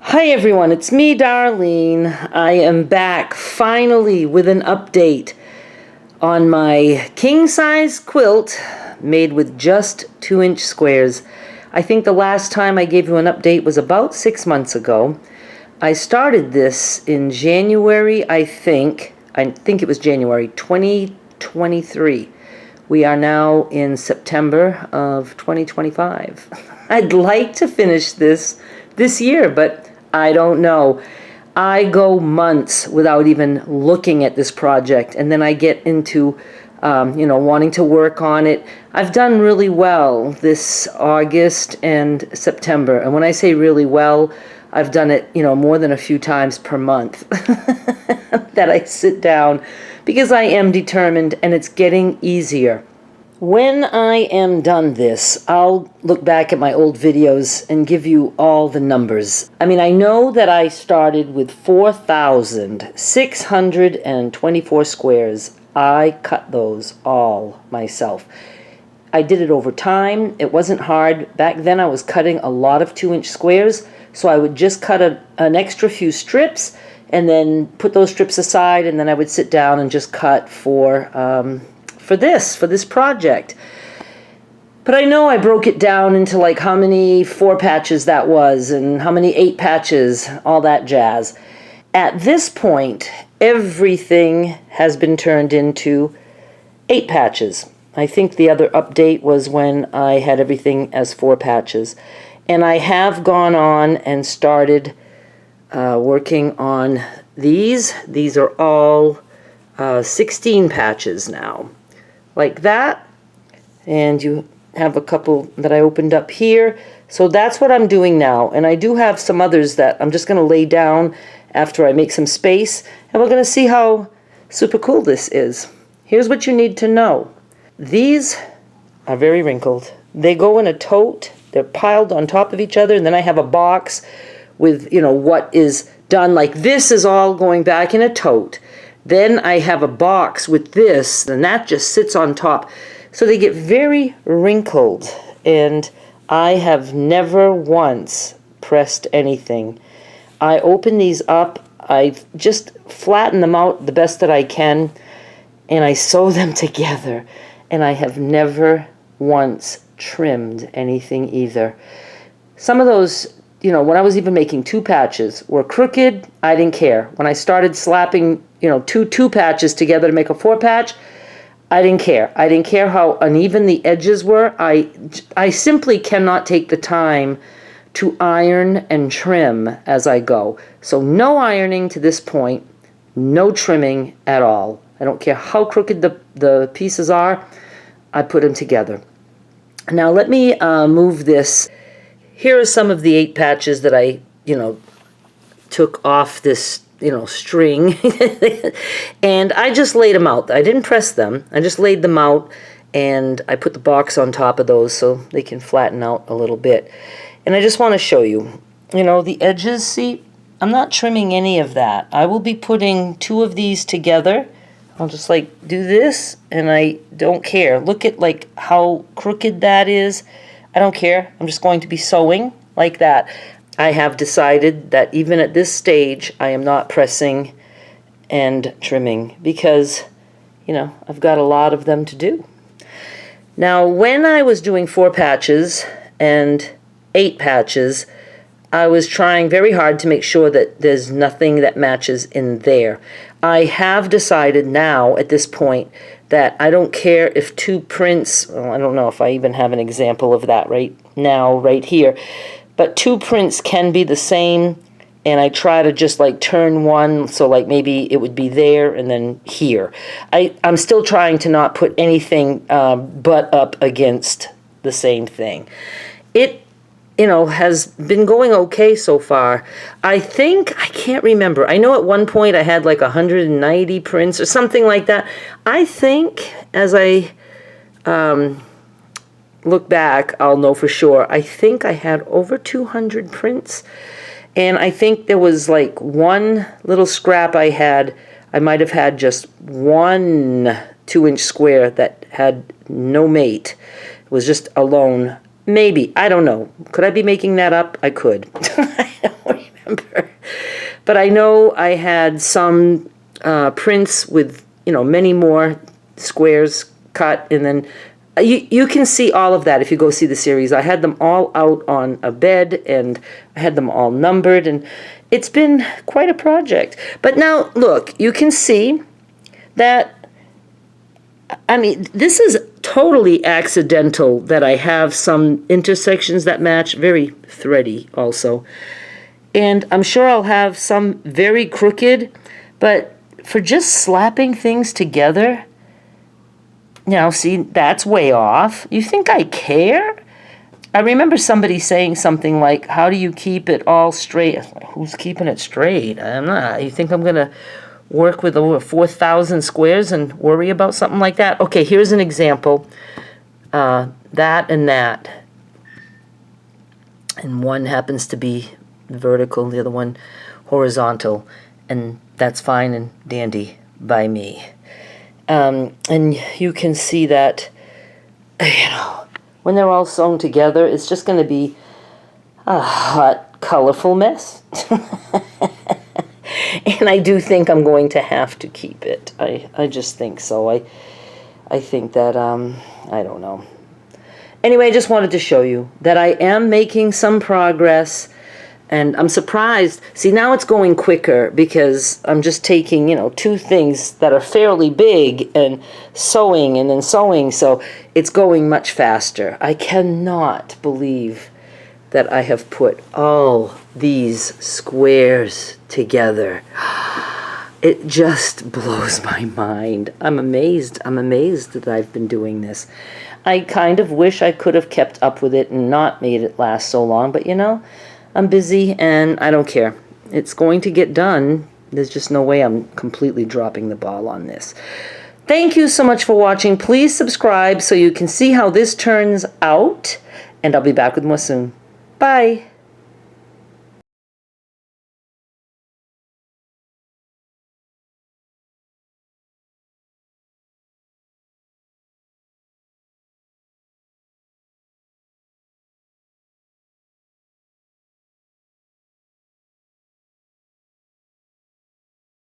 Hi everyone, it's me, Darlene. I am back finally with an update on my king-size quilt made with just 2-inch squares. I think the last time I gave you an update was about 6 months ago. I started this in January, I think it was January 2023. We are now in September of 2025. I'd like to finish this year, but I don't know. I go months without even looking at this project, and then I get into wanting to work on it. I've done really well this August and September, and when I say really well, I've done it, more than a few times per month that I sit down because I am determined, and it's getting easier. When I am done this, I'll look back at my old videos and give you all the numbers. I mean, I know that I started with 4,624 squares. I cut those all myself. I did it over time. It wasn't hard. Back then I was cutting a lot of 2-inch squares, so I would just cut an extra few strips and then put those strips aside, and then I would sit down and just cut for this project. But I know I broke it down into like how many 4 patches that was and how many 8 patches, all that jazz. At this point, everything has been turned into 8 patches. I think the other update was when I had everything as 4 patches. And I have gone on and started working on these. These are all 16 patches now. Like that, and you have a couple that I opened up here. So that's what I'm doing now, and I do have some others that I'm just going to lay down after I make some space, and we're going to see how super cool this is. Here's what you need to know. These are very wrinkled. They go in a tote. They're piled on top of each other, and then I have a box with, what is done. Like this is all going back in a tote. Then I have a box with this, and that just sits on top. So they get very wrinkled, and I have never once pressed anything. I open these up, I just flatten them out the best that I can, and I sew them together. And I have never once trimmed anything either. Some of those, when I was even making 2 patches, were crooked. I didn't care. When I started slapping, two patches together to make a 4 patch, I didn't care. I didn't care how uneven the edges were. I simply cannot take the time to iron and trim as I go. So no ironing to this point, no trimming at all. I don't care how crooked the pieces are, I put them together. Now let me move this. Here are some of the 8 patches that I, took off this, string. And I just laid them out. I didn't press them. I just laid them out, and I put the box on top of those so they can flatten out a little bit. And I just want to show you, the edges, see, I'm not trimming any of that. I will be putting 2 of these together. I'll just do this, and I don't care. Look at how crooked that is. I don't care. I'm just going to be sewing like that. I have decided that even at this stage, I am not pressing and trimming because, I've got a lot of them to do. Now, when I was doing 4 patches and 8 patches, I was trying very hard to make sure that there's nothing that matches in there. I have decided now at this point that I don't care if 2 prints, well, I don't know if I even have an example of that right now, right here, but 2 prints can be the same, and I try to just turn one so maybe it would be there and then here. I'm still trying to not put anything butt up against the same thing. It has been going okay so far. I can't remember. I know at one point I had 190 prints or something like that. I think as I look back, I'll know for sure. I think I had over 200 prints. And I think there was one little scrap I might have had just 1 2-inch square that had no mate. It was just alone. Maybe. I don't know. Could I be making that up? I could. I don't remember. But I know I had some prints with, many more squares cut, and then you can see all of that if you go see the series. I had them all out on a bed, and I had them all numbered, and it's been quite a project. But now, look, you can see that, I mean, this is totally accidental that I have some intersections that match, very thready also. And I'm sure I'll have some very crooked, but for just slapping things together, see, that's way off. You think I care? I remember somebody saying something like, how do you keep it all straight? Who's keeping it straight? I'm not. You think I'm going to work with over 4,000 squares and worry about something like that? Okay, here's an example. That and that. And one happens to be vertical, the other one horizontal. And that's fine and dandy by me. And you can see that, when they're all sewn together, it's just going to be a hot, colorful mess. And I do think I'm going to have to keep it. I just think so. I think that, I don't know. Anyway, I just wanted to show you that I am making some progress. And I'm surprised. See, now it's going quicker because I'm just taking, two things that are fairly big and sewing and then sewing. So it's going much faster. I cannot believe that I have put all these squares together. It just blows my mind. I'm amazed. I'm amazed that I've been doing this. I kind of wish I could have kept up with it and not made it last so long. But, I'm busy and I don't care. It's going to get done. There's just no way I'm completely dropping the ball on this. Thank you so much for watching. Please subscribe so you can see how this turns out. And I'll be back with more soon. Bye.